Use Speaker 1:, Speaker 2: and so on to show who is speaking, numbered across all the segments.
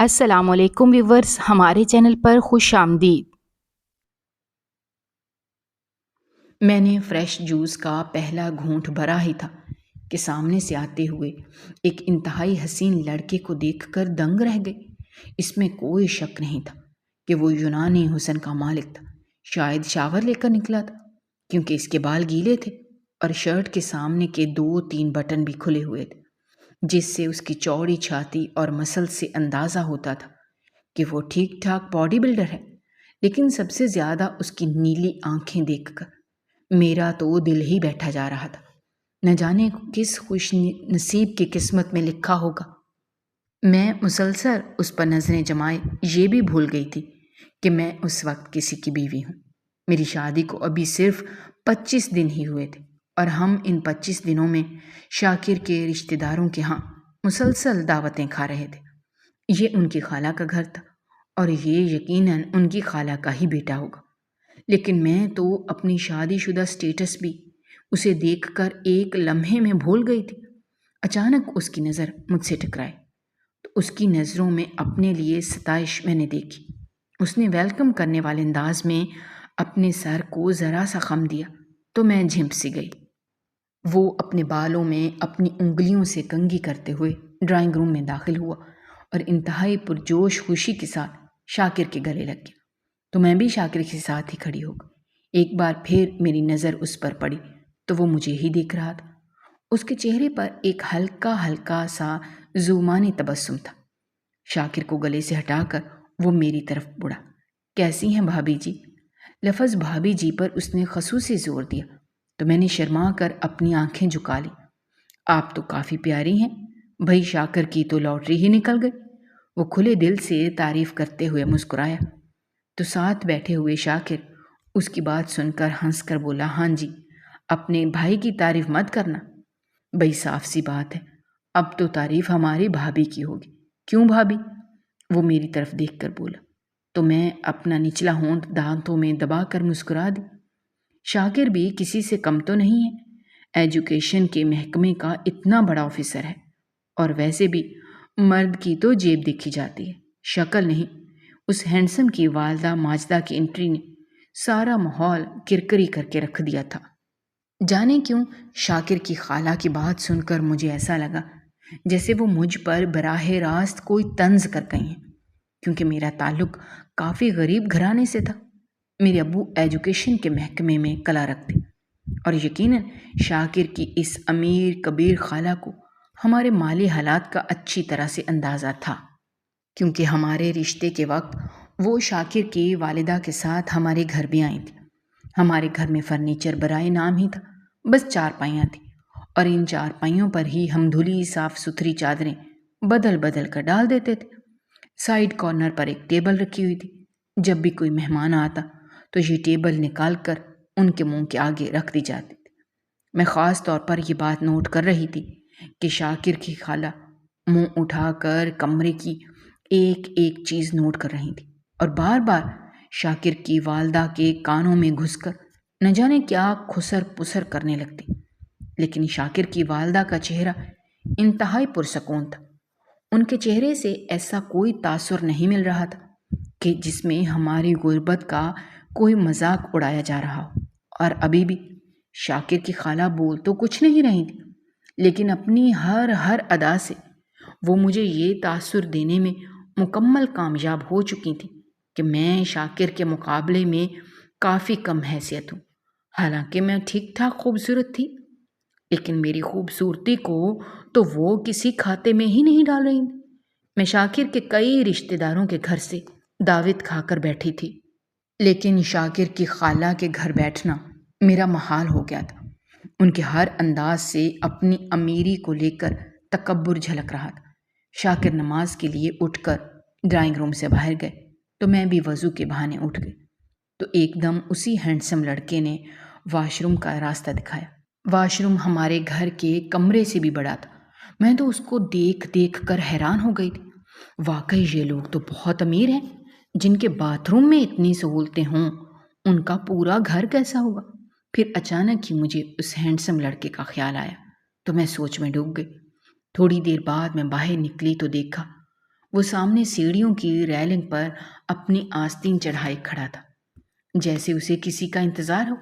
Speaker 1: السلام علیکم ویورز، ہمارے چینل پر خوش آمدید۔ میں نے فریش جوس کا پہلا گھونٹ بھرا ہی تھا کہ سامنے سے آتے ہوئے ایک انتہائی حسین لڑکے کو دیکھ کر دنگ رہ گئی۔ اس میں کوئی شک نہیں تھا کہ وہ یونانی حسن کا مالک تھا۔ شاید شاور لے کر نکلا تھا، کیونکہ اس کے بال گیلے تھے اور شرٹ کے سامنے کے 2-3 بٹن بھی کھلے ہوئے تھے، جس سے اس کی چوڑی چھاتی اور مسل سے اندازہ ہوتا تھا کہ وہ ٹھیک ٹھاک باڈی بلڈر ہے۔ لیکن سب سے زیادہ اس کی نیلی آنکھیں دیکھ کر میرا تو دل ہی بیٹھا جا رہا تھا۔ نہ جانے کس خوش نصیب کی قسمت میں لکھا ہوگا۔ میں مسلسل اس پر نظریں جمائے یہ بھی بھول گئی تھی کہ میں اس وقت کسی کی بیوی ہوں۔ میری شادی کو ابھی صرف 25 دن ہی ہوئے تھے اور ہم ان 25 دنوں میں شاکر کے رشتہ داروں کے ہاں مسلسل دعوتیں کھا رہے تھے۔ یہ ان کی خالہ کا گھر تھا اور یہ یقیناً ان کی خالہ کا ہی بیٹا ہوگا، لیکن میں تو اپنی شادی شدہ سٹیٹس بھی اسے دیکھ کر ایک لمحے میں بھول گئی تھی۔ اچانک اس کی نظر مجھ سے ٹکرائی تو اس کی نظروں میں اپنے لیے ستائش میں نے دیکھی۔ اس نے ویلکم کرنے والے انداز میں اپنے سر کو ذرا سا خم دیا تو میں جھنپ سی گئی۔ وہ اپنے بالوں میں اپنی انگلیوں سے کنگھی کرتے ہوئے ڈرائنگ روم میں داخل ہوا اور انتہائی پرجوش خوشی کے ساتھ شاکر کے گلے لگ گیا۔ تو میں بھی شاکر کے ساتھ ہی کھڑی ہو گئی۔ ایک بار پھر میری نظر اس پر پڑی تو وہ مجھے ہی دیکھ رہا تھا۔ اس کے چہرے پر ایک ہلکا ہلکا سا زومانی تبسم تھا۔ شاکر کو گلے سے ہٹا کر وہ میری طرف مڑا۔ کیسی ہیں بھابھی جی؟ لفظ بھابھی جی پر اس نے خصوصی زور دیا تو میں نے شرما کر اپنی آنکھیں جھکا لی۔ آپ تو کافی پیاری ہیں بھائی، شاکر کی تو لاٹری ہی نکل گئی۔ وہ کھلے دل سے تعریف کرتے ہوئے مسکرایا تو ساتھ بیٹھے ہوئے شاکر اس کی بات سن کر ہنس کر بولا، ہاں جی، اپنے بھائی کی تعریف مت کرنا بھائی، صاف سی بات ہے اب تو تعریف ہماری بھابھی کی ہوگی۔ کیوں بھابھی؟ وہ میری طرف دیکھ کر بولا تو میں اپنا نچلا ہونٹ دانتوں میں دبا کر مسکرا دی۔ شاکر بھی کسی سے کم تو نہیں ہے، ایجوکیشن کے محکمے کا اتنا بڑا آفیسر ہے، اور ویسے بھی مرد کی تو جیب دیکھی جاتی ہے، شکل نہیں۔ اس ہینڈسم کی والدہ ماجدہ کی انٹری نے سارا ماحول کرکری کر کے رکھ دیا تھا۔ جانے کیوں شاکر کی خالہ کی بات سن کر مجھے ایسا لگا جیسے وہ مجھ پر براہ راست کوئی طنز کر گئی ہیں، کیونکہ میرا تعلق کافی غریب گھرانے سے تھا۔ میرے ابو ایجوکیشن کے محکمے میں کلرک تھے اور یقیناً شاکر کی اس امیر کبیر خالہ کو ہمارے مالی حالات کا اچھی طرح سے اندازہ تھا، کیونکہ ہمارے رشتے کے وقت وہ شاکر کی والدہ کے ساتھ ہمارے گھر بھی آئی تھی۔ ہمارے گھر میں فرنیچر برائے نام ہی تھا، بس 4 پائیاں تھیں اور ان 4 پائیوں پر ہی ہم دھلی صاف ستھری چادریں بدل بدل کر ڈال دیتے تھے۔ سائیڈ کارنر پر ایک ٹیبل رکھی ہوئی تھی۔ جب بھی کوئی مہمان آتا تو یہ ٹیبل نکال کر ان کے منہ کے آگے رکھ دی جاتی تھی۔ میں خاص طور پر یہ بات نوٹ کر رہی تھی کہ شاکر کی خالہ منہ اٹھا کر کمرے کی ایک ایک چیز نوٹ کر رہی تھی اور بار بار شاکر کی والدہ کے کانوں میں گھس کر نہ جانے کیا خسر پسر کرنے لگتی۔ لیکن شاکر کی والدہ کا چہرہ انتہائی پرسکون تھا۔ ان کے چہرے سے ایسا کوئی تاثر نہیں مل رہا تھا کہ جس میں ہماری غربت کا کوئی مذاق اڑایا جا رہا ہو۔ اور ابھی بھی شاکر کی خالہ بول تو کچھ نہیں رہی تھی، لیکن اپنی ہر ادا سے وہ مجھے یہ تاثر دینے میں مکمل کامیاب ہو چکی تھی کہ میں شاکر کے مقابلے میں کافی کم حیثیت ہوں۔ حالانکہ میں ٹھیک ٹھاک خوبصورت تھی، لیکن میری خوبصورتی کو تو وہ کسی کھاتے میں ہی نہیں ڈال رہی تھی۔ میں شاکر کے کئی رشتہ داروں کے گھر سے دعوت کھا کر بیٹھی تھی، لیکن شاکر کی خالہ کے گھر بیٹھنا میرا محال ہو گیا تھا۔ ان کے ہر انداز سے اپنی امیری کو لے کر تکبر جھلک رہا تھا۔ شاکر نماز کے لیے اٹھ کر ڈرائنگ روم سے باہر گئے تو میں بھی وضو کے بہانے اٹھ گئی تو ایک دم اسی ہینڈسم لڑکے نے واش روم کا راستہ دکھایا۔ واش روم ہمارے گھر کے کمرے سے بھی بڑا تھا۔ میں تو اس کو دیکھ دیکھ کر حیران ہو گئی تھی۔ واقعی یہ لوگ تو بہت امیر ہیں، جن کے باتھ روم میں اتنی سہولتیں ہوں، ان کا پورا گھر کیسا ہوگا؟ پھر اچانک ہی مجھے اس ہینڈسم لڑکے کا خیال آیا تو میں سوچ میں ڈوب گئی۔ تھوڑی دیر بعد میں باہر نکلی تو دیکھا وہ سامنے سیڑھیوں کی ریلنگ پر اپنی آستین چڑھائے کھڑا تھا، جیسے اسے کسی کا انتظار ہو۔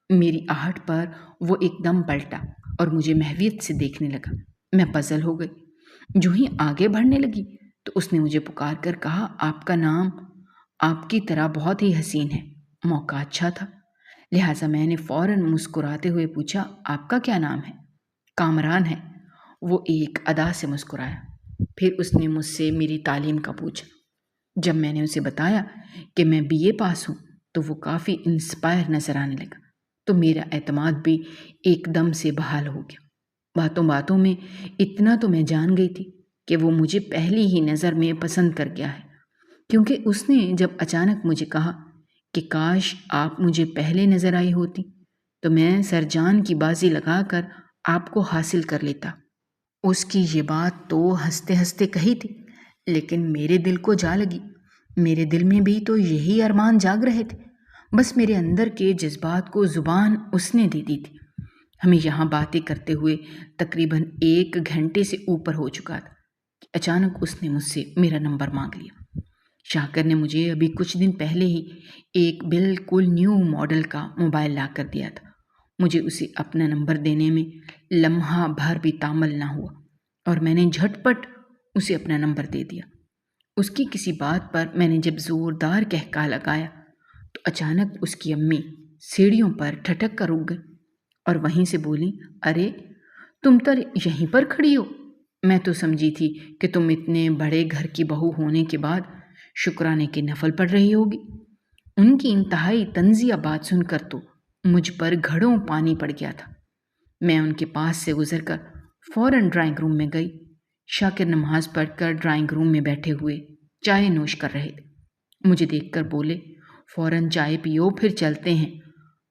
Speaker 1: میری آہٹ پر وہ ایک دم پلٹا اور مجھے محویت سے دیکھنے لگا۔ میں پزل ہو گئی۔ جو ہی آگے بڑھنے لگی تو اس نے مجھے پکار کر کہا، آپ کا نام آپ کی طرح بہت ہی حسین ہے۔ موقع اچھا تھا، لہٰذا میں نے فوراً مسکراتے ہوئے پوچھا، آپ کا کیا نام ہے؟ کامران ہے۔ وہ ایک ادا سے مسکرایا۔ پھر اس نے مجھ سے میری تعلیم کا پوچھا۔ جب میں نے اسے بتایا کہ میں BA پاس ہوں تو وہ کافی انسپائر نظر آنے لگا، تو میرا اعتماد بھی ایک دم سے بحال ہو گیا۔ باتوں باتوں میں اتنا تو میں جان گئی تھی کہ وہ مجھے پہلی ہی نظر میں پسند کر گیا ہے، کیونکہ اس نے جب اچانک مجھے کہا کہ کاش آپ مجھے پہلے نظر آئی ہوتی تو میں سر جان کی بازی لگا کر آپ کو حاصل کر لیتا۔ اس کی یہ بات تو ہنستے ہنستے کہی تھی، لیکن میرے دل کو جا لگی۔ میرے دل میں بھی تو یہی ارمان جاگ رہے تھے، بس میرے اندر کے جذبات کو زبان اس نے دے دی تھی۔ ہمیں یہاں باتیں کرتے ہوئے تقریباً 1 گھنٹے سے اوپر ہو چکا تھا کہ اچانک اس نے مجھ سے میرا نمبر مانگ لیا۔ شاکر نے مجھے ابھی کچھ دن پہلے ہی ایک بالکل نیو ماڈل کا موبائل لا کر دیا تھا۔ مجھے اسے اپنا نمبر دینے میں لمحہ بھر بھی تامل نہ ہوا اور میں نے جھٹ پٹ اسے اپنا نمبر دے دیا۔ اس کی کسی بات پر میں نے جب زوردار کہکا لگایا تو اچانک اس کی امی سیڑھیوں پر ٹھٹک کر رک گئی اور وہیں سے بولی، ارے تم تو یہیں پر کھڑی ہو؟ میں تو سمجھی تھی کہ تم اتنے بڑے گھر کی بہو ہونے کے بعد شکرانے کے نفل پڑھ رہی ہوگی۔ ان کی انتہائی طنزیہ بات سن کر تو مجھ پر گھڑوں پانی پڑ گیا تھا۔ میں ان کے پاس سے گزر کر فوراً ڈرائنگ روم میں گئی۔ شاکر نماز پڑھ کر ڈرائنگ روم میں بیٹھے ہوئے چائے نوش کر رہے تھے۔ مجھے دیکھ کر بولے، فوراً چائے پیو پھر چلتے ہیں،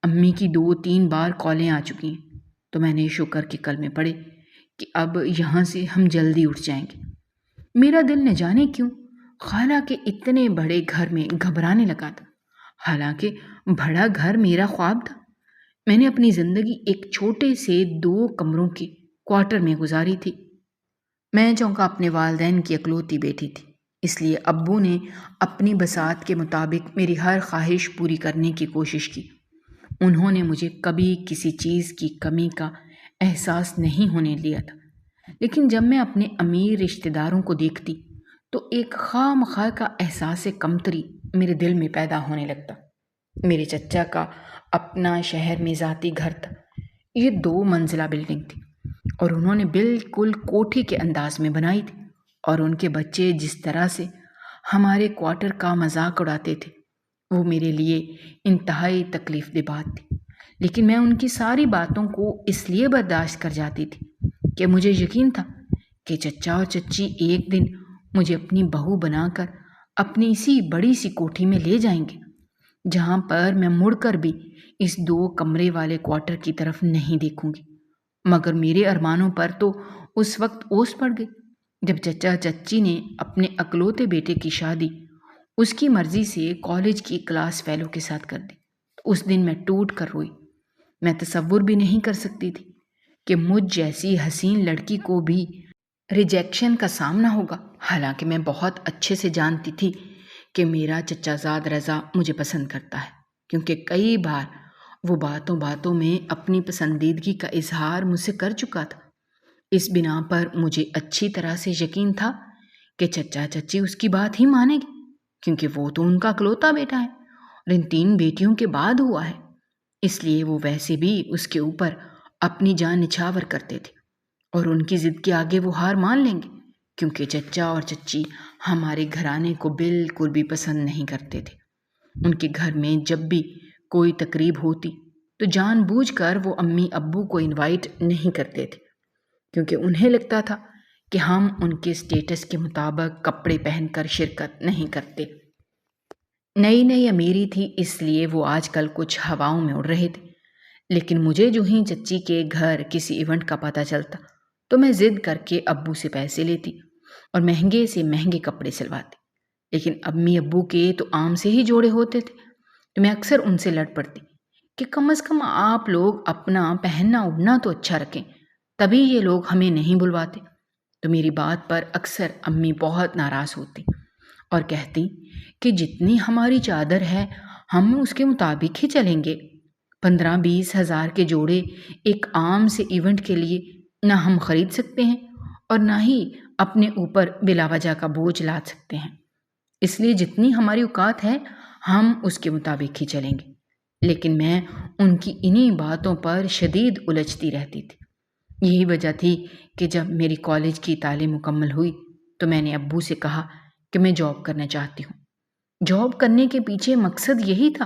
Speaker 1: امی کی 2-3 بار کالیں آ چکی ہیں۔ تو میں نے شکر کے کلمے پڑھے کہ اب یہاں سے ہم جلدی اٹھ جائیں گے۔ میرا دل نہ جانے کیوں خالہ کے اتنے بڑے گھر میں گھبرانے لگا تھا، حالانکہ بڑا گھر میرا خواب تھا۔ میں نے اپنی زندگی ایک چھوٹے سے 2 کمروں کے کوارٹر میں گزاری تھی۔ میں چونکہ اپنے والدین کی اکلوتی بیٹی تھی، اس لیے ابو نے اپنی بساط کے مطابق میری ہر خواہش پوری کرنے کی کوشش کی۔ انہوں نے مجھے کبھی کسی چیز کی کمی کا احساس نہیں ہونے دیا تھا، لیکن جب میں اپنے امیر رشتہ داروں کو دیکھتی تو ایک خواہ مخواہ کا احساس کمتری میرے دل میں پیدا ہونے لگتا۔ میرے چچا کا اپنا شہر میں ذاتی گھر تھا۔ یہ 2 منزلہ بلڈنگ تھی اور انہوں نے بالکل کوٹھی کے انداز میں بنائی تھی، اور ان کے بچے جس طرح سے ہمارے کوارٹر کا مذاق اڑاتے تھے وہ میرے لیے انتہائی تکلیف دہ بات تھی، لیکن میں ان کی ساری باتوں کو اس لیے برداشت کر جاتی تھی کہ مجھے یقین تھا کہ چچا اور چچی ایک دن مجھے اپنی بہو بنا کر اپنی اسی بڑی سی کوٹھی میں لے جائیں گے، جہاں پر میں مڑ کر بھی اس 2 کمرے والے کوارٹر کی طرف نہیں دیکھوں گی۔ مگر میرے ارمانوں پر تو اس وقت اوس پڑ گئی جب چچا چچی نے اپنے اکلوتے بیٹے کی شادی اس کی مرضی سے کالج کی کلاس فیلو کے ساتھ کر دی۔ اس دن میں ٹوٹ کر روئی۔ میں تصور بھی نہیں کر سکتی تھی کہ مجھ جیسی حسین لڑکی کو بھی ریجیکشن کا سامنا ہوگا، حالانکہ میں بہت اچھے سے جانتی تھی کہ میرا چچا زاد رضا مجھے پسند کرتا ہے، کیونکہ کئی بار وہ باتوں باتوں میں اپنی پسندیدگی کا اظہار مجھ سے کر چکا تھا۔ اس بنا پر مجھے اچھی طرح سے یقین تھا کہ چچا چچی اس کی بات ہی مانے گی، کیونکہ وہ تو ان کا اکلوتا بیٹا ہے اور ان 3 بیٹیوں کے بعد ہوا ہے، اس لیے وہ ویسے بھی اس کے اوپر اپنی جان نچھاور کرتے تھے اور ان کی ضد کے آگے وہ ہار مان لیں گے، کیونکہ چچا اور چچی ہمارے گھرانے کو بالکل بھی پسند نہیں کرتے تھے۔ ان کے گھر میں جب بھی کوئی تقریب ہوتی تو جان بوجھ کر وہ امی ابو کو انوائٹ نہیں کرتے تھے، کیونکہ انہیں لگتا تھا کہ ہم ان کے اسٹیٹس کے مطابق کپڑے پہن کر شرکت نہیں کرتے۔ نئی نئی امیری تھی، اس لیے وہ آج کل کچھ ہواؤں میں اڑ رہے تھے، لیکن مجھے جو ہی چچی کے گھر کسی ایونٹ کا پتہ چلتا تو میں ضد کر کے ابو سے پیسے لیتی اور مہنگے سے مہنگے کپڑے سلواتی، لیکن امی ابو کے تو عام سے ہی جوڑے ہوتے تھے، تو میں اکثر ان سے لڑ پڑتی کہ کم از کم آپ لوگ اپنا پہننا اڑنا تو اچھا رکھیں، تبھی یہ لوگ ہمیں نہیں بلواتے۔ تو میری بات پر اکثر امی بہت ناراض ہوتی اور کہتی کہ جتنی ہماری چادر ہے ہم اس کے مطابق ہی چلیں گے. 15-20 ہزار کے جوڑے ایک عام سے ایونٹ کے لیے نہ ہم خرید سکتے ہیں اور نہ ہی اپنے اوپر بلا وجہ کا بوجھ لاد سکتے ہیں. اس لیے جتنی ہماری اوقات ہے ہم اس کے مطابق ہی چلیں گے. لیکن میں ان کی انہی باتوں پر شدید الجھتی رہتی تھی. یہی وجہ تھی کہ جب میری کالج کی تعلیم مکمل ہوئی تو میں نے ابو سے کہا کہ میں جاب کرنا چاہتی ہوں. جاب کرنے کے پیچھے مقصد یہی تھا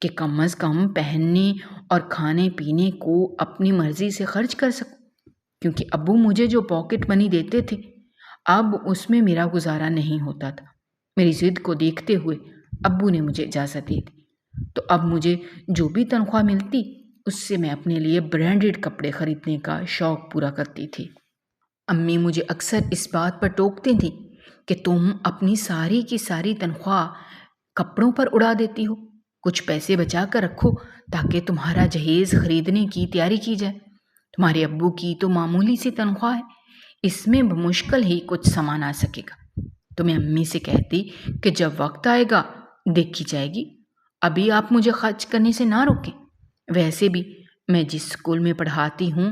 Speaker 1: کہ کم از کم پہننے اور کھانے پینے کو اپنی مرضی سے خرچ کر سکوں، کیونکہ ابو مجھے جو پاکٹ منی دیتے تھے اب اس میں میرا گزارا نہیں ہوتا تھا. میری ضد کو دیکھتے ہوئے ابو نے مجھے اجازت دے دی. تو اب مجھے جو بھی تنخواہ ملتی اس سے میں اپنے لیے برانڈڈ کپڑے خریدنے کا شوق پورا کرتی تھی. امی مجھے اکثر اس بات پر ٹوکتی تھیں کہ تم اپنی ساری کی ساری تنخواہ کپڑوں پر اڑا دیتی ہو. کچھ پیسے بچا کر رکھو تاکہ تمہارا جہیز خریدنے کی تیاری کی جائے. تمہارے ابو کی تو معمولی سی تنخواہ ہے، اس میں بمشکل ہی کچھ سامان آ سکے گا. تو میں امی سے کہتی کہ جب وقت آئے گا دیکھی جائے گی، ابھی آپ مجھے خرچ کرنے سے نہ روکیں. ویسے بھی میں جس اسکول میں پڑھاتی ہوں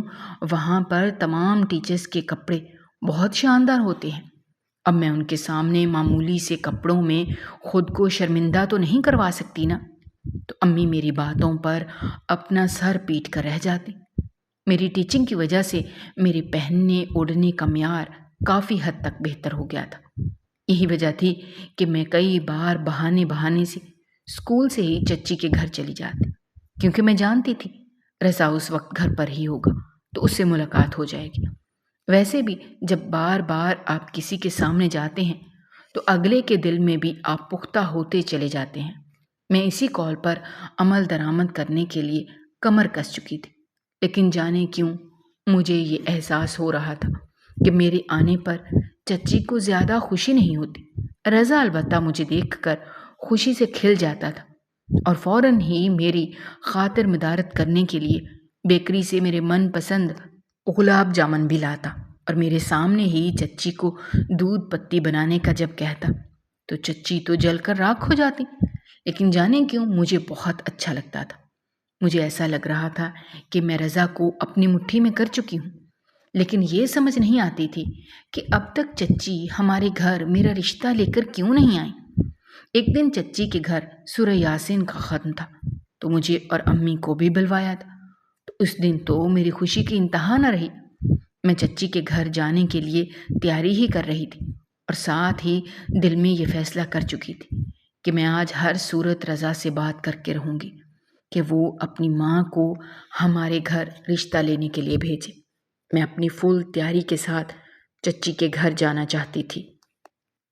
Speaker 1: وہاں پر تمام ٹیچرز کے کپڑے بہت شاندار ہوتے ہیں. اب میں ان کے سامنے معمولی سے کپڑوں میں خود کو شرمندہ تو نہیں کروا سکتی نا. تو امی میری باتوں پر اپنا سر پیٹ کر رہ جاتی. میری ٹیچنگ کی وجہ سے میرے پہننے اوڑھنے کا معیار کافی حد تک بہتر ہو گیا تھا. یہی وجہ تھی کہ میں کئی بار بہانے سے اسکول سے ہی چچی کے گھر چلی جاتی، کیونکہ میں جانتی تھی رضا اس وقت گھر پر ہی ہوگا تو اس سے ملاقات ہو جائے گی. ویسے بھی جب بار بار آپ کسی کے سامنے جاتے ہیں تو اگلے کے دل میں بھی آپ پختہ ہوتے چلے جاتے ہیں. میں اسی قول پر عمل درآمد کرنے کے لیے کمر کس چکی تھی. لیکن جانے کیوں مجھے یہ احساس ہو رہا تھا کہ میرے آنے پر چچی کو زیادہ خوشی نہیں ہوتی. رضا البتہ مجھے دیکھ کر خوشی سے کھل جاتا تھا اور فوراً ہی میری خاطر مدارت کرنے کے لیے بیکری سے میرے من پسند گلاب جامن بھی لاتا اور میرے سامنے ہی چچی کو دودھ پتی بنانے کا جب کہتا تو چچی تو جل کر راکھ ہو جاتی. لیکن جانے کیوں مجھے بہت اچھا لگتا تھا. مجھے ایسا لگ رہا تھا کہ میں رضا کو اپنی مٹھی میں کر چکی ہوں. لیکن یہ سمجھ نہیں آتی تھی کہ اب تک چچی ہمارے گھر میرا رشتہ لے کر کیوں نہیں آئی. ایک دن چچی کے گھر سورہ یاسین کا ختم تھا تو مجھے اور امی کو بھی بلوایا تھا. تو اس دن تو میری خوشی کی انتہا نہ رہی. میں چچی کے گھر جانے کے لیے تیاری ہی کر رہی تھی اور ساتھ ہی دل میں یہ فیصلہ کر چکی تھی کہ میں آج ہر صورت رضا سے بات کر کے رہوں گی کہ وہ اپنی ماں کو ہمارے گھر رشتہ لینے کے لیے بھیجے. میں اپنی فل تیاری کے ساتھ چچی کے گھر جانا چاہتی تھی.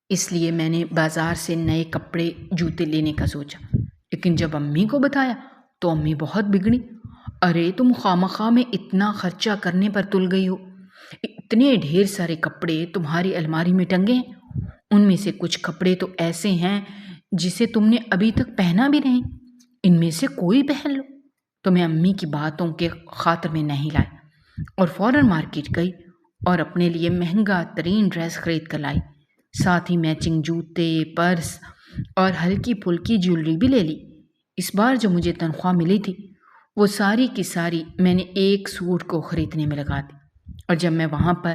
Speaker 1: اس لیے میں نے بازار سے نئے کپڑے جوتے لینے کا سوچا. لیکن جب امی کو بتایا تو امی بہت بگڑی. ارے تم خواہ میں اتنا خرچہ کرنے پر تل گئی ہو. اتنے ڈھیر سارے کپڑے تمہاری الماری میں ٹنگے ہیں، ان میں سے کچھ کپڑے تو ایسے ہیں جسے تم نے ابھی تک پہنا بھی نہیں. ان میں سے کوئی پہن لو. تو میں امی کی باتوں کے خاطر میں نہیں لائی اور فوراً مارکیٹ گئی اور اپنے لیے مہنگا ترین ڈریس خرید کر لائی. ساتھ ہی میچنگ جوتے، پرس اور ہلکی پھلکی جیولری بھی لے لی. اس بار جو مجھے تنخواہ ملی تھی وہ ساری کی ساری میں نے ایک سوٹ کو خریدنے میں لگا دی. اور جب میں وہاں پر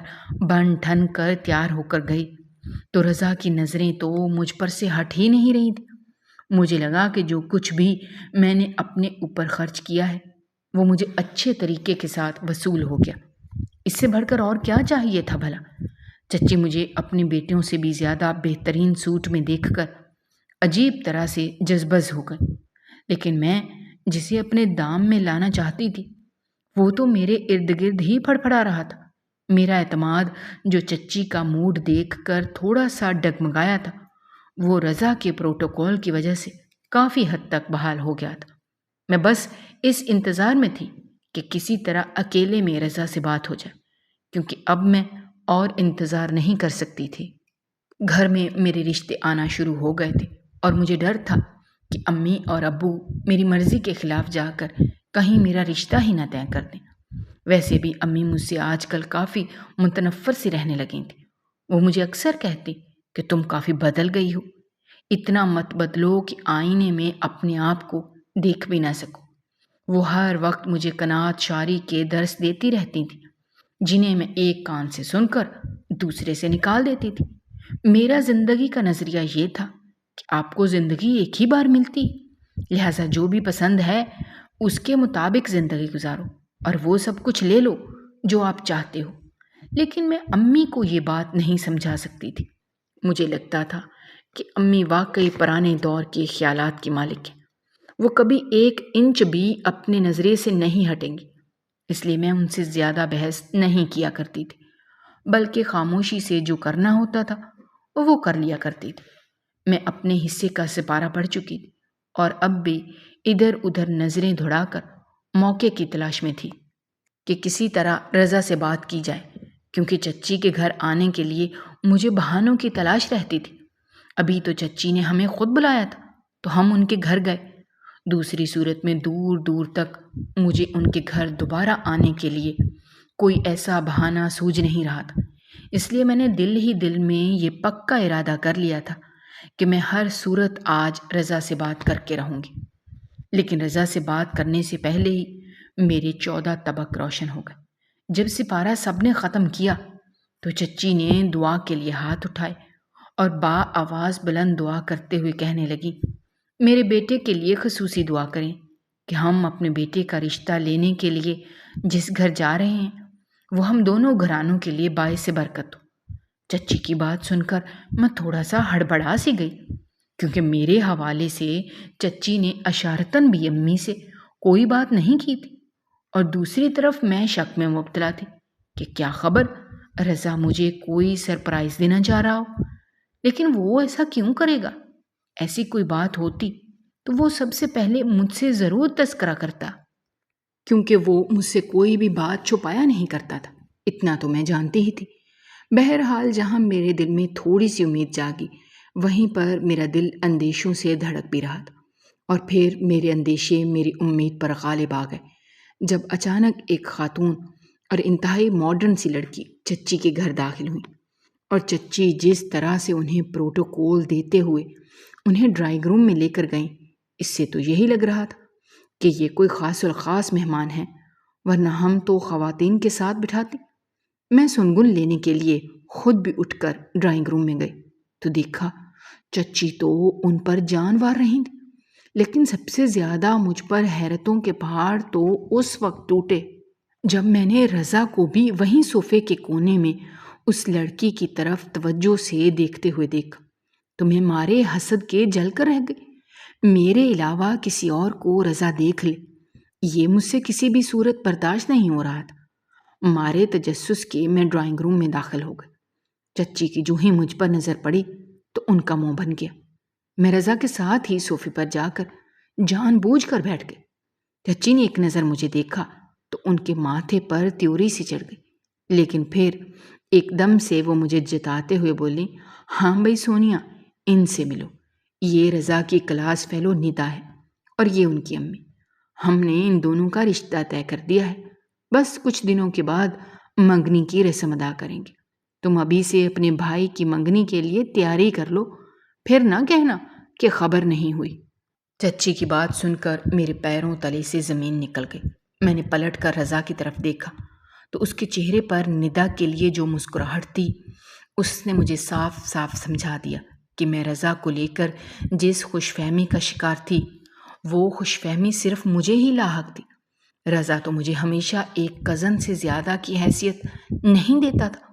Speaker 1: بن ٹھن کر تیار ہو کر گئی تو رضا کی نظریں تو مجھ پر سے ہٹ ہی نہیں رہی تھی. مجھے لگا کہ جو کچھ بھی میں نے اپنے اوپر خرچ کیا ہے وہ مجھے اچھے طریقے کے ساتھ وصول ہو گیا. اس سے بڑھ کر اور کیا چاہیے تھا بھلا. چچی مجھے اپنی بیٹیوں سے بھی زیادہ بہترین سوٹ میں دیکھ کر عجیب طرح سے جذبز ہو گئی. لیکن میں جسے اپنے دام میں لانا چاہتی تھی وہ تو میرے ارد گرد ہی پھڑپڑا رہا تھا. میرا اعتماد جو چچی کا موڈ دیکھ کر تھوڑا سا ڈگمگایا تھا وہ رضا کے پروٹوکول کی وجہ سے کافی حد تک بحال ہو گیا تھا. میں بس اس انتظار میں تھی کہ کسی طرح اکیلے میں رضا سے بات ہو جائے، کیونکہ اب میں اور انتظار نہیں کر سکتی تھی. گھر میں میرے رشتے آنا شروع ہو گئے تھے اور مجھے ڈر تھا کہ امی اور ابو میری مرضی کے خلاف جا کر کہیں میرا رشتہ ہی نہ طے کر دیں. ویسے بھی امی مجھ سے آج کل کافی متنفر سی رہنے لگی تھیں۔ وہ مجھے اکثر کہتی کہ تم کافی بدل گئی ہو، اتنا مت بدلو کہ آئینے میں اپنے آپ کو دیکھ بھی نہ سکو۔ وہ ہر وقت مجھے قناعت شعری کے درس دیتی رہتی تھیں، جنہیں میں ایک کان سے سن کر دوسرے سے نکال دیتی تھی۔ میرا زندگی کا نظریہ یہ تھا کہ آپ کو زندگی ایک ہی بار ملتی، لہٰذا جو بھی پسند ہے اس کے مطابق زندگی گزارو اور وہ سب کچھ لے لو جو آپ چاہتے ہو۔ لیکن میں امی کو یہ بات نہیں سمجھا سکتی تھی۔ مجھے لگتا تھا کہ امی واقعی پرانے دور کے خیالات کی مالک ہیں، وہ کبھی ایک انچ بھی اپنے نظریے سے نہیں ہٹیں گی۔ اس لیے میں ان سے زیادہ بحث نہیں کیا کرتی تھی، بلکہ خاموشی سے جو کرنا ہوتا تھا وہ کر لیا کرتی تھی۔ میں اپنے حصے کا سپارہ پڑھ چکی تھی اور اب بھی ادھر ادھر نظریں دوڑا کر موقع کی تلاش میں تھی کہ کسی طرح رضا سے بات کی جائے، کیونکہ چچی کے گھر آنے کے لیے مجھے بہانوں کی تلاش رہتی تھی۔ ابھی تو چچی نے ہمیں خود بلایا تھا تو ہم ان کے گھر گئے، دوسری صورت میں دور دور تک مجھے ان کے گھر دوبارہ آنے کے لیے کوئی ایسا بہانہ سوجھ نہیں رہا تھا۔ اس لیے میں نے دل ہی دل میں یہ پکا ارادہ کر لیا تھا کہ میں ہر صورت آج رضا سے بات کر کے رہوں گی۔ لیکن رضا سے بات کرنے سے پہلے ہی میرے 14 طبق روشن ہو گئے۔ جب سپارہ سب نے ختم کیا تو چچی نے دعا کے لیے ہاتھ اٹھائے اور با آواز بلند دعا کرتے ہوئے کہنے لگی، میرے بیٹے کے لیے خصوصی دعا کریں کہ ہم اپنے بیٹے کا رشتہ لینے کے لیے جس گھر جا رہے ہیں وہ ہم دونوں گھرانوں کے لیے باعث برکت ہو۔ چچی کی بات سن کر میں تھوڑا سا ہڑبڑا سی گئی، کیونکہ میرے حوالے سے چچی نے اشارتاً بھی امی سے کوئی بات نہیں کی تھی، اور دوسری طرف میں شک میں مبتلا تھی کہ کیا خبر رضا مجھے کوئی سرپرائز دینا چاہ رہا ہو۔ لیکن وہ ایسا کیوں کرے گا؟ ایسی کوئی بات ہوتی تو وہ سب سے پہلے مجھ سے ضرور تذکرہ کرتا، کیونکہ وہ مجھ سے کوئی بھی بات چھپایا نہیں کرتا تھا۔ اتنا تو میں جانتی ہی تھی۔ بہرحال جہاں میرے دل میں تھوڑی سی امید جاگی، وہیں پر میرا دل اندیشوں سے دھڑک بھی رہا تھا، اور پھر میرے اندیشے میری امید پر غالب آ گئے جب اچانک ایک خاتون اور انتہائی ماڈرن سی لڑکی چچی کے گھر داخل ہوئی، اور چچی جس طرح سے انہیں پروٹوکول دیتے ہوئے انہیں ڈرائنگ روم میں لے کر گئیں، اس سے تو یہی لگ رہا تھا کہ یہ کوئی خاص الخاص مہمان ہیں، ورنہ ہم تو خواتین کے ساتھ بٹھاتے۔ میں سنگن لینے کے لیے خود بھی اٹھ کر ڈرائنگ روم میں گئی تو دیکھا چچی تو ان پر جان وار رہی تھی، لیکن سب سے زیادہ مجھ پر حیرتوں کے پہاڑ تو اس وقت ٹوٹے جب میں نے رضا کو بھی وہیں صوفے کے کونے میں اس لڑکی کی طرف توجہ سے دیکھتے ہوئے دیکھا تو میں مارے حسد کے جل کر رہ گئی۔ میرے علاوہ کسی اور کو رضا دیکھ لے، یہ مجھ سے کسی بھی صورت برداشت نہیں ہو رہا تھا۔ مارے تجسس کے میں ڈرائنگ روم میں داخل ہو گئی۔ چچی کی جو ہی مجھ پر نظر پڑی تو ان کا منہ بن گیا۔ میں رضا کے ساتھ ہی صوفے پر جا کر جان بوجھ کر بیٹھ گئی۔ چچی نے ایک نظر مجھے دیکھا تو ان کے ماتھے پر تیوری سی چڑھ گئی، لیکن پھر ایک دم سے وہ مجھے جتاتے ہوئے بولی، ہاں بھائی سونیا، ان سے ملو، یہ رضا کی کلاس فیلو ندا ہے اور یہ ان کی امی۔ ہم نے ان دونوں کا رشتہ طے کر دیا ہے، بس کچھ دنوں کے بعد منگنی کی رسم ادا کریں گے۔ تم ابھی سے اپنے بھائی کی منگنی کے لیے تیاری کر لو، پھر نہ کہنا کہ خبر نہیں ہوئی۔ چچی کی بات سن کر میرے پیروں تلے سے زمین نکل گئی۔ میں نے پلٹ کر رضا کی طرف دیکھا تو اس کے چہرے پر ندا کے لیے جو مسکراہٹ تھی، اس نے مجھے صاف صاف سمجھا دیا کہ میں رضا کو لے کر جس خوش فہمی کا شکار تھی، وہ خوش فہمی صرف مجھے ہی لاحق تھی۔ رضا تو مجھے ہمیشہ ایک کزن سے زیادہ کی حیثیت نہیں دیتا تھا،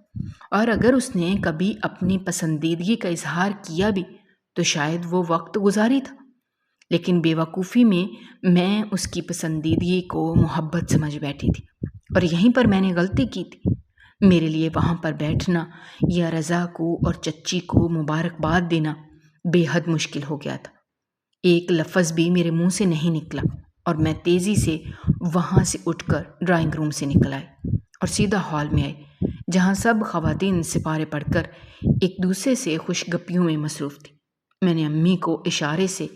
Speaker 1: اور اگر اس نے کبھی اپنی پسندیدگی کا اظہار کیا بھی تو شاید وہ وقت گزاری تھا، لیکن بے وقوفی میں اس کی پسندیدگی کو محبت سمجھ بیٹھی تھی، اور یہیں پر میں نے غلطی کی تھی۔ میرے لیے وہاں پر بیٹھنا یا رضا کو اور چچی کو مبارکباد دینا بے حد مشکل ہو گیا تھا۔ ایک لفظ بھی میرے منہ سے نہیں نکلا، اور میں تیزی سے وہاں سے اٹھ کر ڈرائنگ روم سے نکل آئی اور سیدھا ہال میں آئی، جہاں سب خواتین سپارے پڑھ کر ایک دوسرے سے خوش گپیوں میں مصروف تھی۔ میں نے امی کو اشارے سے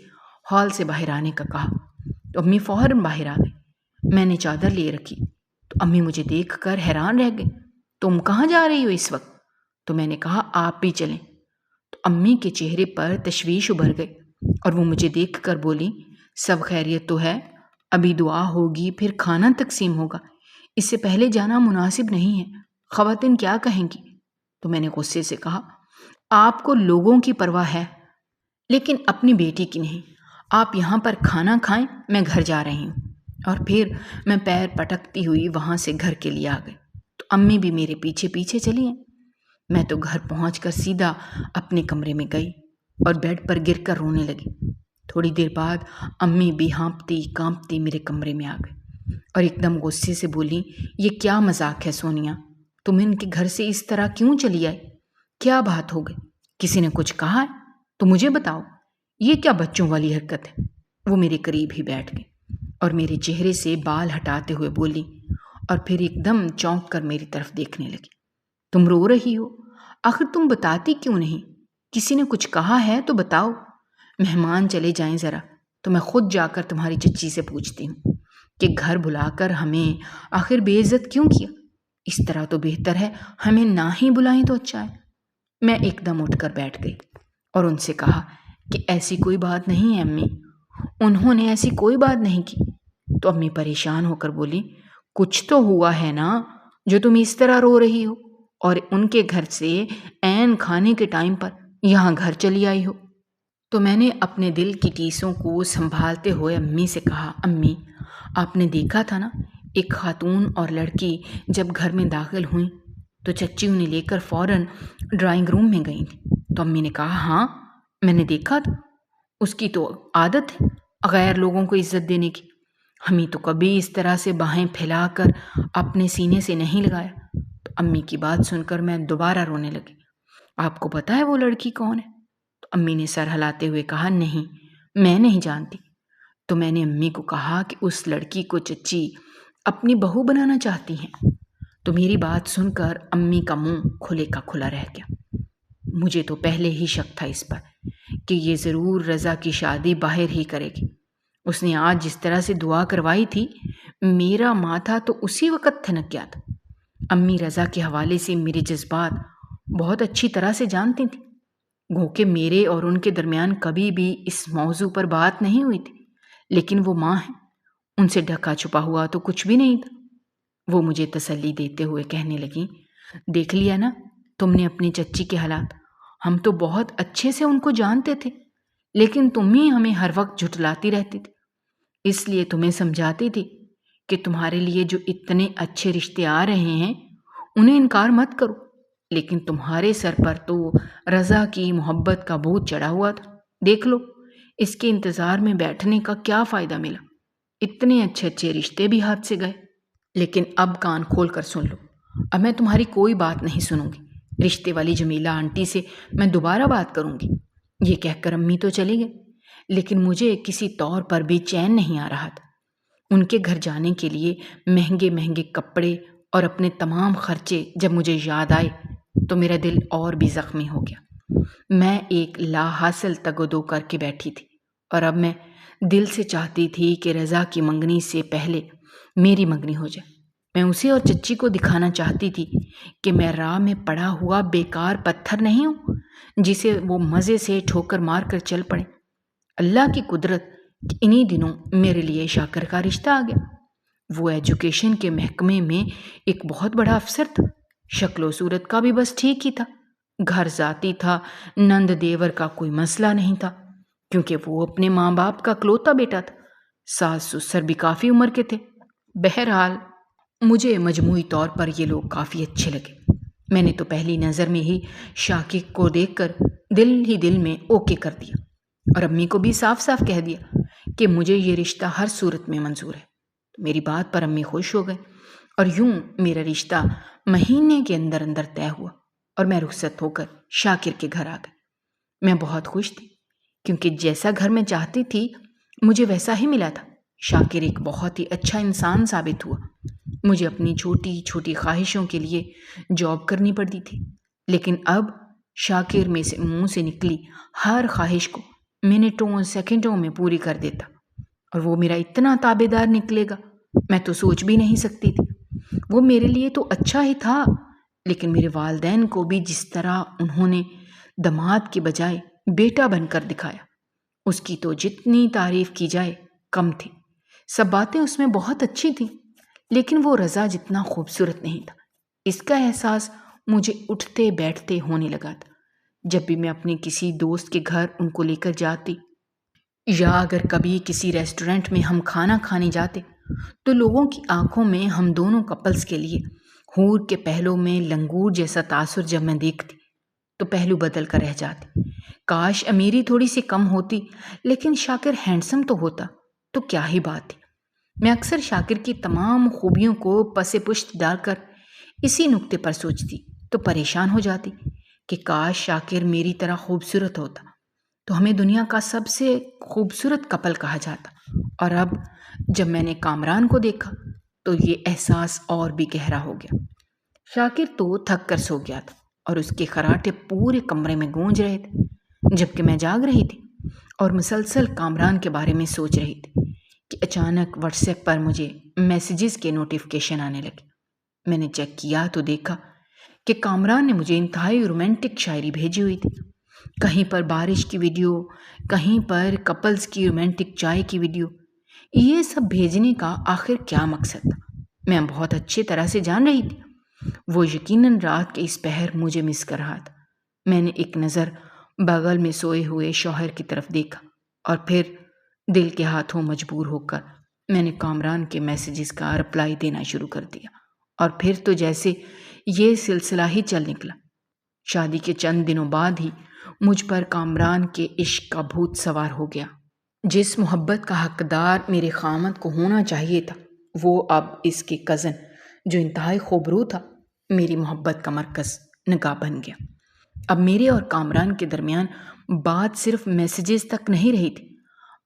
Speaker 1: ہال سے باہر آنے کا کہا تو امی فوراً باہر آ گئی۔ میں نے چادر لے رکھی تو امی مجھے دیکھ کر حیران رہ گئی۔ تم کہاں جا رہی ہو اس وقت؟ تو میں نے کہا آپ بھی چلیں۔ تو امی کے چہرے پر تشویش ابھر گئی اور وہ مجھے دیکھ کر بولی سب خیریت تو ہے؟ ابھی دعا ہوگی پھر کھانا تقسیم ہوگا، اس سے پہلے جانا مناسب نہیں ہے، خواتین کیا کہیں گی؟ تو میں نے غصے سے کہا آپ کو لوگوں کی پرواہ ہے لیکن اپنی بیٹی کی نہیں، آپ یہاں پر کھانا کھائیں، میں گھر جا رہی ہوں۔ اور پھر میں پیر پٹکتی ہوئی وہاں سے گھر کے لیے آ گئی تو امی بھی میرے پیچھے پیچھے چلی ہیں۔ میں تو گھر پہنچ کر سیدھا اپنے کمرے میں گئی اور بیڈ پر گر کر رونے لگی۔ تھوڑی دیر بعد امی بھی ہانپتی کانپتی میرے کمرے میں آ گئی اور ایک دم غصے سے بولی یہ کیا مذاق ہے سونیا، تم ان کے گھر سے اس طرح کیوں چلی آئی؟ کیا بات ہو گئی؟ کسی نے کچھ کہا ہے تو مجھے بتاؤ، یہ کیا بچوں والی حرکت ہے؟ وہ میرے قریب ہی بیٹھ گئی اور میرے چہرے سے بال ہٹاتے ہوئے بولی اور پھر ایک دم چونک کر میری طرف دیکھنے لگی تم رو رہی ہو، آخر تم بتاتی کیوں نہیں؟ کسی نے کچھ کہا ہے تو بتاؤ، مہمان چلے جائیں ذرا تو میں خود جا کر تمہاری چچی سے پوچھتی ہوں کہ گھر بلا کر ہمیں آخر بے عزت کیوں کیا، اس طرح تو بہتر ہے ہمیں نہ ہی بلائیں تو اچھا ہے۔ میں ایک دم اٹھ کر بیٹھ گئی اور ان سے کہا کہ ایسی کوئی بات نہیں ہے امی، انہوں نے ایسی کوئی بات نہیں کی۔ تو امی پریشان ہو کر بولی کچھ تو ہوا ہے نا جو تم اس طرح رو رہی ہو اور ان کے گھر سے عین کھانے کے ٹائم پر یہاں گھر چلی آئی ہو۔ تو میں نے اپنے دل کی ٹیسوں کو سنبھالتے ہوئے امی سے کہا امی آپ نے دیکھا تھا نا ایک خاتون اور لڑکی جب گھر میں داخل ہوئیں تو چچی انہیں لے کر فوراً ڈرائنگ روم میں گئی تھیں۔ تو امی نے کہا ہاں میں نے دیکھا تھا، اس کی تو عادت ہے غیر لوگوں کو عزت دینے کی، ہمیں تو کبھی اس طرح سے باہیں پھیلا کر اپنے سینے سے نہیں لگایا۔ تو امی کی بات سن کر میں دوبارہ رونے لگی۔ آپ کو پتہ ہے وہ لڑکی کون ہے؟ تو امی نے سر ہلاتے ہوئے کہا نہیں میں نہیں جانتی۔ تو میں نے امی کو کہا کہ اس لڑکی کو چچی اپنی بہو بنانا چاہتی ہیں۔ تو میری بات سن کر امی کا منہ کھلے کا کھلا رہ گیا۔ مجھے تو پہلے ہی شک تھا اس پر کہ یہ ضرور رضا کی شادی باہر ہی کرے گی۔ اس نے آج جس طرح سے دعا کروائی تھی میرا ماتھا تو اسی وقت تھنک گیا تھا۔ امی رضا کے حوالے سے میرے جذبات بہت اچھی طرح سے جانتی تھیں، گو کہ میرے اور ان کے درمیان کبھی بھی اس موضوع پر بات نہیں ہوئی تھی، لیکن وہ ماں ہیں، ان سے ڈھکا چھپا ہوا تو کچھ بھی نہیں تھا۔ وہ مجھے تسلی دیتے ہوئے کہنے لگیں دیکھ لیا نا تم نے اپنی چچی کے حالات، ہم تو بہت اچھے سے ان کو جانتے تھے لیکن تم ہی ہمیں ہر وقت جھٹلاتی رہتی تھی، اس لیے تمہیں سمجھاتی تھی کہ تمہارے لیے جو اتنے اچھے رشتے آ رہے ہیں انہیں انکار مت کرو، لیکن تمہارے سر پر تو رضا کی محبت کا بوجھ چڑھا ہوا تھا، دیکھ لو اس کے انتظار میں بیٹھنے کا کیا فائدہ ملا، اتنے اچھے اچھے رشتے بھی ہاتھ سے گئے۔ لیکن اب کان کھول کر سن لو، اب میں تمہاری کوئی بات نہیں سنوں گی، رشتے والی جمیلہ آنٹی سے میں دوبارہ بات کروں گی۔ یہ کہہ کر امی تو چلی گئی لیکن مجھے کسی طور پر بھی چین نہیں آ رہا تھا۔ ان کے گھر جانے کے لیے مہنگے مہنگے کپڑے اور اپنے تمام خرچے جب مجھے یاد آئے تو میرا دل اور بھی زخمی ہو گیا۔ میں ایک لا حاصل تگ و دو کر کے بیٹھی تھی اور اب میں دل سے چاہتی تھی کہ رضا کی منگنی سے پہلے میری منگنی ہو جائے۔ میں اسے اور چچی کو دکھانا چاہتی تھی کہ میں راہ میں پڑا ہوا بیکار پتھر نہیں ہوں جسے وہ مزے سے ٹھوکر مار کر چل پڑے۔ اللہ کی قدرت کہ انہی دنوں میرے لیے شاکر کا رشتہ آ گیا۔ وہ ایجوکیشن کے محکمے میں ایک بہت بڑا افسر تھا، شکل و صورت کا بھی بس ٹھیک ہی تھا، گھر ذاتی تھا، نند دیور کا کوئی مسئلہ نہیں تھا کیونکہ وہ اپنے ماں باپ کا اکلوتا بیٹا تھا، ساس سسر بھی کافی عمر کے تھے۔ بہرحال مجھے مجموعی طور پر یہ لوگ کافی اچھے لگے۔ میں نے تو پہلی نظر میں ہی شاکر کو دیکھ کر دل ہی دل میں اوکے کر دیا اور امی کو بھی صاف صاف کہہ دیا کہ مجھے یہ رشتہ ہر صورت میں منظور ہے۔ میری بات پر امی خوش ہو گئے اور یوں میرا رشتہ مہینے کے اندر اندر طے ہوا اور میں رخصت ہو کر شاکر کے گھر آ گئی۔ میں بہت خوش تھی کیونکہ جیسا گھر میں چاہتی تھی مجھے ویسا ہی ملا تھا۔ شاکر ایک بہت ہی اچھا انسان ثابت ہوا۔ مجھے اپنی چھوٹی چھوٹی خواہشوں کے لیے جاب کرنی پڑتی تھی لیکن اب شاکر میں سے منہ سے نکلی ہر خواہش کو منٹوں سیکنڈوں میں پوری کر دیتا اور وہ میرا اتنا تابع دار نکلے گا میں تو سوچ بھی نہیں سکتی تھی۔ وہ میرے لیے تو اچھا ہی تھا، لیکن میرے والدین کو بھی جس طرح انہوں نے داماد کے بجائے بیٹا بن کر دکھایا، اس کی تو جتنی تعریف کی جائے کم تھی۔ سب باتیں اس میں بہت اچھی تھیں، لیکن وہ رضا جتنا خوبصورت نہیں تھا۔ اس کا احساس مجھے اٹھتے بیٹھتے ہونے لگا تھا۔ جب بھی میں اپنے کسی دوست کے گھر ان کو لے کر جاتی، یا اگر کبھی کسی ریسٹورنٹ میں ہم کھانا کھانے جاتے، تو لوگوں کی آنکھوں میں ہم دونوں کپلز کے لیے حور کے پہلو میں لنگور جیسا تاثر جب میں دیکھتی تو پہلو بدل کر رہ جاتی۔ کاش امیری تھوڑی سی کم ہوتی، لیکن شاکر ہینڈسم تو ہوتا تو کیا ہی بات تھی۔ میں اکثر شاکر کی تمام خوبیوں کو پس پشت ڈال کر اسی نکتے پر سوچتی تو پریشان ہو جاتی کہ کاش شاکر میری طرح خوبصورت ہوتا تو ہمیں دنیا کا سب سے خوبصورت کپل کہا جاتا۔ اور اب جب میں نے کامران کو دیکھا تو یہ احساس اور بھی گہرا ہو گیا۔ شاکر تو تھک کر سو گیا تھا اور اس کے خراٹے پورے کمرے میں گونج رہے تھے، جبکہ میں جاگ رہی تھی اور مسلسل کامران کے بارے میں سوچ رہی تھی کہ اچانک واٹس ایپ پر مجھے میسیجز کے نوٹیفیکیشن آنے لگے۔ میں نے چیک کیا تو دیکھا کہ کامران نے مجھے انتہائی رومانٹک شاعری بھیجی ہوئی تھی۔ کہیں پر بارش کی ویڈیو، کہیں پر کپلز کی رومانٹک چائے کی ویڈیو۔ یہ سب بھیجنے کا آخر کیا مقصد تھا؟ میں بہت اچھی طرح سے جان رہی تھی وہ یقیناً رات کے اس پہر مجھے مس کر رہا تھا۔ میں نے ایک نظر بغل میں سوئے ہوئے شوہر کی طرف دیکھا اور پھر دل کے ہاتھوں مجبور ہو کر میں نے کامران کے میسیجز کا رپلائی دینا شروع کر دیا، اور پھر تو جیسے یہ سلسلہ ہی چل نکلا۔ شادی کے چند دنوں بعد ہی مجھ پر کامران کے عشق کا بھوت سوار ہو گیا۔ جس محبت کا حقدار میرے خامد کو ہونا چاہیے تھا، وہ اب اس کے کزن جو انتہائی خوبرو تھا، میری محبت کا مرکز نگاہ بن گیا۔ اب میرے اور کامران کے درمیان بات صرف میسیجز تک نہیں رہی تھی،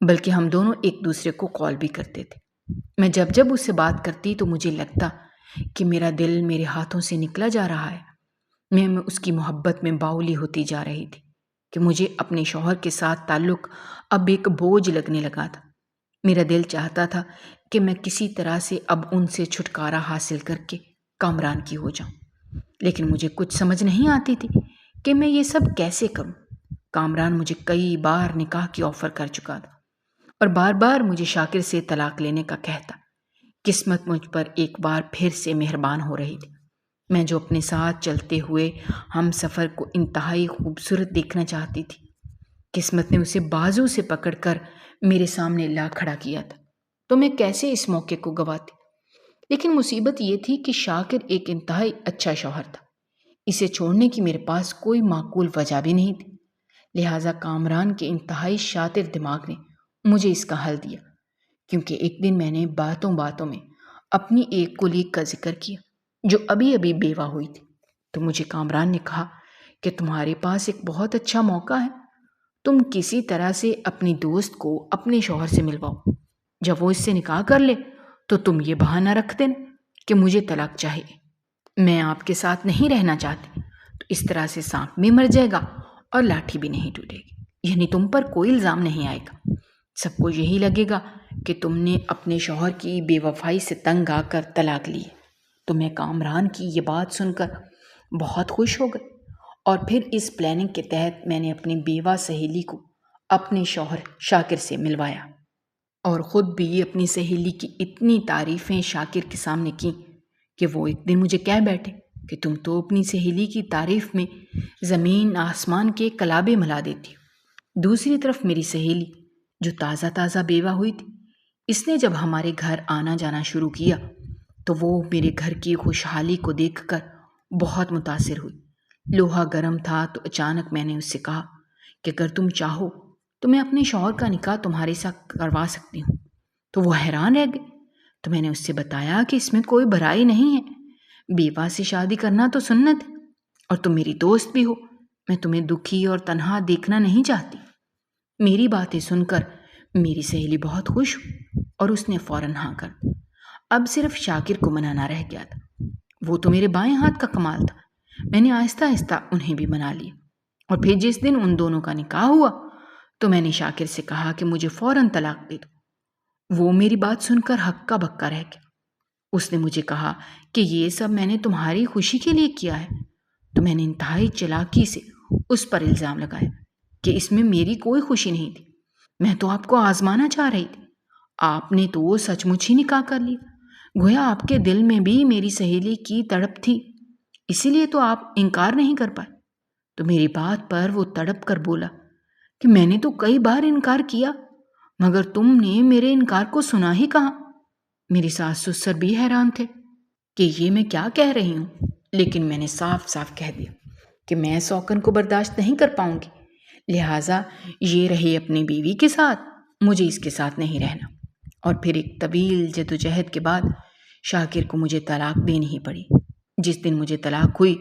Speaker 1: بلکہ ہم دونوں ایک دوسرے کو کال بھی کرتے تھے۔ میں جب اس سے بات کرتی تو مجھے لگتا کہ میرا دل میرے ہاتھوں سے نکلا جا رہا ہے۔ میں اس کی محبت میں باولی ہوتی جا رہی تھی کہ مجھے اپنے شوہر کے ساتھ تعلق اب ایک بوجھ لگنے لگا تھا۔ میرا دل چاہتا تھا کہ میں کسی طرح سے اب ان سے چھٹکارا حاصل کر کے کامران کی ہو جاؤں، لیکن مجھے کچھ سمجھ نہیں آتی تھی کہ میں یہ سب کیسے کروں۔ کامران مجھے کئی بار نکاح کی آفر کر چکا تھا اور بار بار مجھے شاکر سے طلاق لینے کا کہتا۔ قسمت مجھ پر ایک بار پھر سے مہربان ہو رہی تھی۔ میں جو اپنے ساتھ چلتے ہوئے ہم سفر کو انتہائی خوبصورت دیکھنا چاہتی تھی، قسمت نے اسے بازو سے پکڑ کر میرے سامنے لا کھڑا کیا تھا، تو میں کیسے اس موقع کو گواتی۔ لیکن مصیبت یہ تھی کہ شاکر ایک انتہائی اچھا شوہر تھا، اسے چھوڑنے کی میرے پاس کوئی معقول وجہ بھی نہیں تھی۔ لہٰذا کامران کے انتہائی شاطر دماغ نے مجھے اس کا حل دیا، کیونکہ ایک دن میں نے باتوں باتوں میں اپنی ایک کولیگ کا ذکر کیا جو ابھی بیوہ ہوئی تھی۔ تو مجھے کامران نے کہا کہ تمہارے پاس ایک بہت اچھا موقع ہے، تم کسی طرح سے اپنی دوست کو اپنے شوہر سے ملواؤ۔ جب وہ اس سے نکاح کر لے تو تم یہ بہانہ رکھ دینا کہ مجھے طلاق چاہیے، میں آپ کے ساتھ نہیں رہنا چاہتی۔ تو اس طرح سے سانپ بھی مر جائے گا اور لاٹھی بھی نہیں ٹوٹے گی، یعنی تم پر کوئی الزام نہیں آئے گا۔ سب کو یہی لگے گا کہ تم نے اپنے شوہر کی بے وفائی سے تنگ آ کر طلاق لی۔ تو میں کامران کی یہ بات سن کر بہت خوش ہو گئی، اور پھر اس پلاننگ کے تحت میں نے اپنی بیوہ سہیلی کو اپنے شوہر شاکر سے ملوایا، اور خود بھی اپنی سہیلی کی اتنی تعریفیں شاکر کے سامنے کی کہ وہ ایک دن مجھے کہہ بیٹھے کہ تم تو اپنی سہیلی کی تعریف میں زمین آسمان کے کلابے ملا دیتی ہو۔ دوسری طرف میری سہیلی جو تازہ بیوہ ہوئی تھی، اس نے جب ہمارے گھر آنا جانا شروع کیا تو وہ میرے گھر کی خوشحالی کو دیکھ کر بہت متاثر ہوئی۔ لوہا گرم تھا تو اچانک میں نے اس سے کہا کہ اگر تم چاہو تو میں اپنے شوہر کا نکاح تمہارے ساتھ کروا سکتی ہوں۔ تو وہ حیران رہ گئی۔ تو میں نے اس سے بتایا کہ اس میں کوئی برائی نہیں ہے، بیوہ سے شادی کرنا تو سنت ہے، اور تم میری دوست بھی ہو، میں تمہیں دکھی اور تنہا دیکھنا نہیں چاہتی۔ میری باتیں سن کر میری سہیلی بہت خوش ہوئی اور اس نے فوراً ہاں کر دی۔ اب صرف شاکر کو منانا رہ گیا تھا، وہ تو میرے بائیں ہاتھ کا کمال تھا۔ میں نے آہستہ آہستہ انہیں بھی منا لیا، اور پھر جس دن ان دونوں کا نکاح ہوا تو میں نے شاکر سے کہا کہ مجھے فوراً طلاق دے دو۔ وہ میری بات سن کر ہکا بکا رہ گیا۔ اس نے مجھے کہا کہ یہ سب میں نے تمہاری خوشی کے لیے کیا ہے، تو میں نے انتہائی چلاکی سے اس پر الزام لگایا کہ اس میں میری کوئی خوشی نہیں تھی، میں تو آپ کو آزمانا چاہ رہی تھی۔ آپ نے تو سچ مچ ہی نکاح کر لیا، گویا آپ کے دل میں بھی میری سہیلی کی تڑپ تھی، اسی لیے تو آپ انکار نہیں کر پائے۔ تو میری بات پر وہ تڑپ کر بولا کہ میں نے تو کئی بار انکار کیا، مگر تم نے میرے انکار کو سنا ہی کہاں۔ میری ساس سسر بھی حیران تھے کہ یہ میں کیا کہہ رہی ہوں، لیکن میں نے صاف صاف کہہ دیا کہ میں سوکن کو برداشت نہیں کر پاؤں گی، لہٰذا یہ رہے اپنی بیوی کے ساتھ، مجھے اس کے ساتھ نہیں رہنا۔ اور پھر ایک طویل جدوجہد کے بعد شاکر کو مجھے طلاق دینی ہی پڑی۔ جس دن مجھے طلاق ہوئی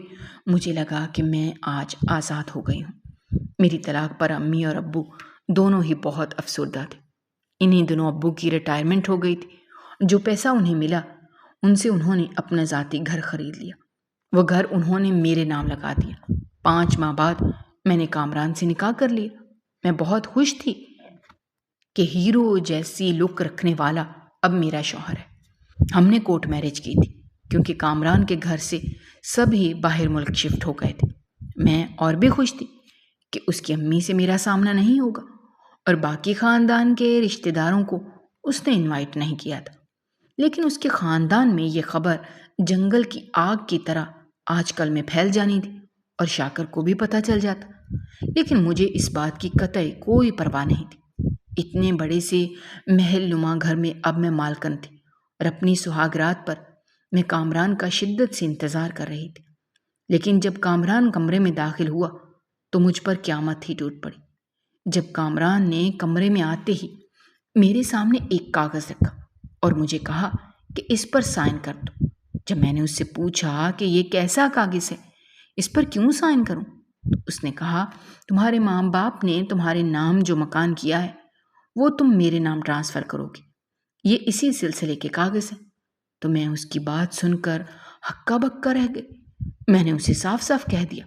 Speaker 1: مجھے لگا کہ میں آج آزاد ہو گئی ہوں۔ میری طلاق پر امی اور ابو دونوں ہی بہت افسردہ تھے۔ انہی دنوں ابو کی ریٹائرمنٹ ہو گئی تھی، جو پیسہ انہیں ملا ان سے انہوں نے اپنا ذاتی گھر خرید لیا۔ وہ گھر انہوں نے میرے نام لگا دیا۔ 5 ماہ بعد میں نے کامران سے نکاح کر لیا۔ میں بہت خوش تھی کہ ہیرو جیسی لک رکھنے والا اب میرا شوہر ہے۔ ہم نے کورٹ میرج کی تھی کیونکہ کامران کے گھر سے سبھی باہر ملک شفٹ ہو گئے تھے۔ میں اور بھی خوش تھی کہ اس کی امی سے میرا سامنا نہیں ہوگا، اور باقی خاندان کے رشتہ داروں کو اس نے انوائٹ نہیں کیا تھا۔ لیکن اس کے خاندان میں یہ خبر جنگل کی آگ کی طرح آج کل میں پھیل جانی تھی، اور شاکر کو بھی پتہ چل جاتا۔ لیکن مجھے اس بات کی قطعی کوئی پرواہ نہیں تھی۔ اتنے بڑے سے محل نما گھر میں اب میں مالکن تھی، اور اپنی سہاگ رات پر میں کامران کا شدت سے انتظار کر رہی تھی۔ لیکن جب کامران کمرے میں داخل ہوا تو مجھ پر قیامت ہی ٹوٹ پڑی۔ جب کامران نے کمرے میں آتے ہی میرے سامنے ایک کاغذ رکھا اور مجھے کہا کہ اس پر سائن کر دو۔ جب میں نے اس سے پوچھا کہ یہ کیسا کاغذ ہے، اس پر کیوں سائن کروں، تو اس نے کہا تمہارے ماں باپ نے تمہارے نام جو مکان کیا ہے وہ تم میرے نام ٹرانسفر کرو گے، یہ اسی سلسلے کے کاغذ ہیں۔ تو میں اس کی بات سن کر ہکا بکا رہ گئی۔ میں نے اسے صاف صاف کہہ دیا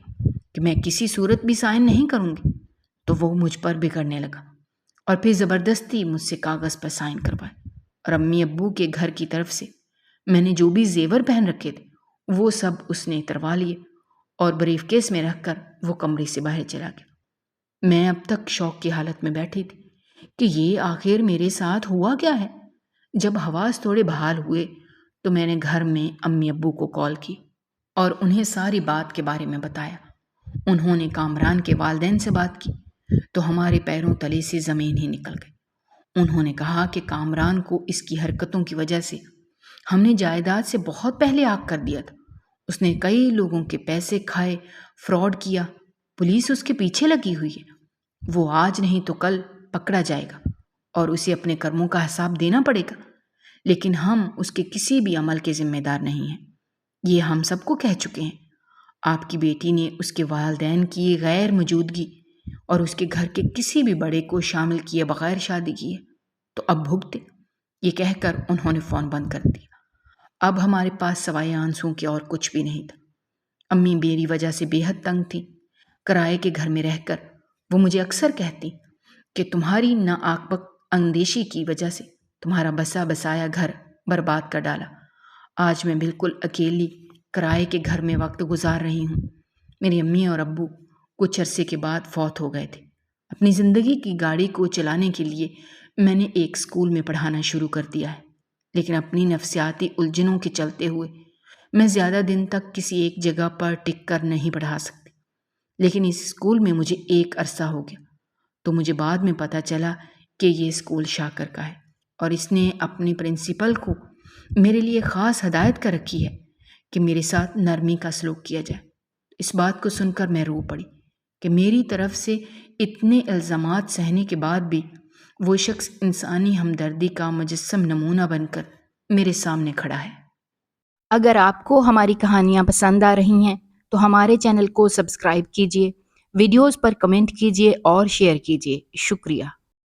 Speaker 1: کہ میں کسی صورت بھی سائن نہیں کروں گی۔ تو وہ مجھ پر بگڑنے لگا اور پھر زبردستی مجھ سے کاغذ پر سائن کروائے، اور امی ابو کے گھر کی طرف سے میں نے جو بھی زیور پہن رکھے تھے وہ سب اس نے اتروا لیے، اور بریف کیس میں رکھ کر وہ کمرے سے باہر چلا گیا۔ میں اب تک شوق کی حالت میں بیٹھی تھی کہ یہ آخر میرے ساتھ ہوا کیا ہے۔ جب حواس تھوڑے بحال ہوئے تو میں نے گھر میں امی ابو کو کال کی اور انہیں ساری بات کے بارے میں بتایا۔ انہوں نے کامران کے والدین سے بات کی تو ہمارے پیروں تلے سے زمین ہی نکل گئی۔ انہوں نے کہا کہ کامران کو اس کی حرکتوں کی وجہ سے ہم نے جائیداد سے بہت پہلے آگ کر دیا تھا۔ اس نے کئی لوگوں کے پیسے کھائے، فراڈ کیا، پولیس اس کے پیچھے لگی ہوئی ہے۔ وہ آج نہیں تو کل پکڑا جائے گا اور اسے اپنے کرموں کا حساب دینا پڑے گا، لیکن ہم اس کے کسی بھی عمل کے ذمہ دار نہیں ہیں۔ یہ ہم سب کو کہہ چکے ہیں۔ آپ کی بیٹی نے اس کے والدین کی غیر موجودگی اور اس کے گھر کے کسی بھی بڑے کو شامل کیے بغیر شادی کی ہے، تو اب بھگتے۔ یہ کہہ کر انہوں نے فون بند کر دیا۔ اب ہمارے پاس سوائے آنسوؤں کے اور کچھ بھی نہیں تھا۔ امی میری وجہ سے بے حد تنگ تھی۔ کرائے کے گھر میں رہ کر وہ مجھے اکثر کہتی کہ تمہاری ناعاقبت اندیشی کی وجہ سے تمہارا بسا بسایا گھر برباد کر ڈالا۔ آج میں بالکل اکیلی کرائے کے گھر میں وقت گزار رہی ہوں۔ میری امی اور ابو کچھ عرصے کے بعد فوت ہو گئے تھے۔ اپنی زندگی کی گاڑی کو چلانے کے لیے میں نے ایک اسکول میں پڑھانا شروع کر دیا ہے، لیکن اپنی نفسیاتی الجھنوں کے چلتے ہوئے میں زیادہ دن تک کسی ایک جگہ پر ٹک کر نہیں پڑھا سکتی۔ لیکن اس اسکول میں مجھے ایک عرصہ ہو گیا تو مجھے بعد میں پتہ چلا کہ یہ اسکول شاکر کا ہے، اور اس نے اپنی پرنسپل کو میرے لیے خاص ہدایت کر رکھی ہے کہ میرے ساتھ نرمی کا سلوک کیا جائے۔ اس بات کو سن کر میں رو پڑی کہ میری طرف سے اتنے الزامات سہنے کے بعد بھی وہ شخص انسانی ہمدردی کا مجسم نمونہ بن کر میرے سامنے کھڑا ہے۔
Speaker 2: اگر آپ کو ہماری کہانیاں پسند آ رہی ہیں تو ہمارے چینل کو سبسکرائب کیجیے، ویڈیوز پر کمنٹ کیجیے اور شیئر کیجیے۔ شکریہ۔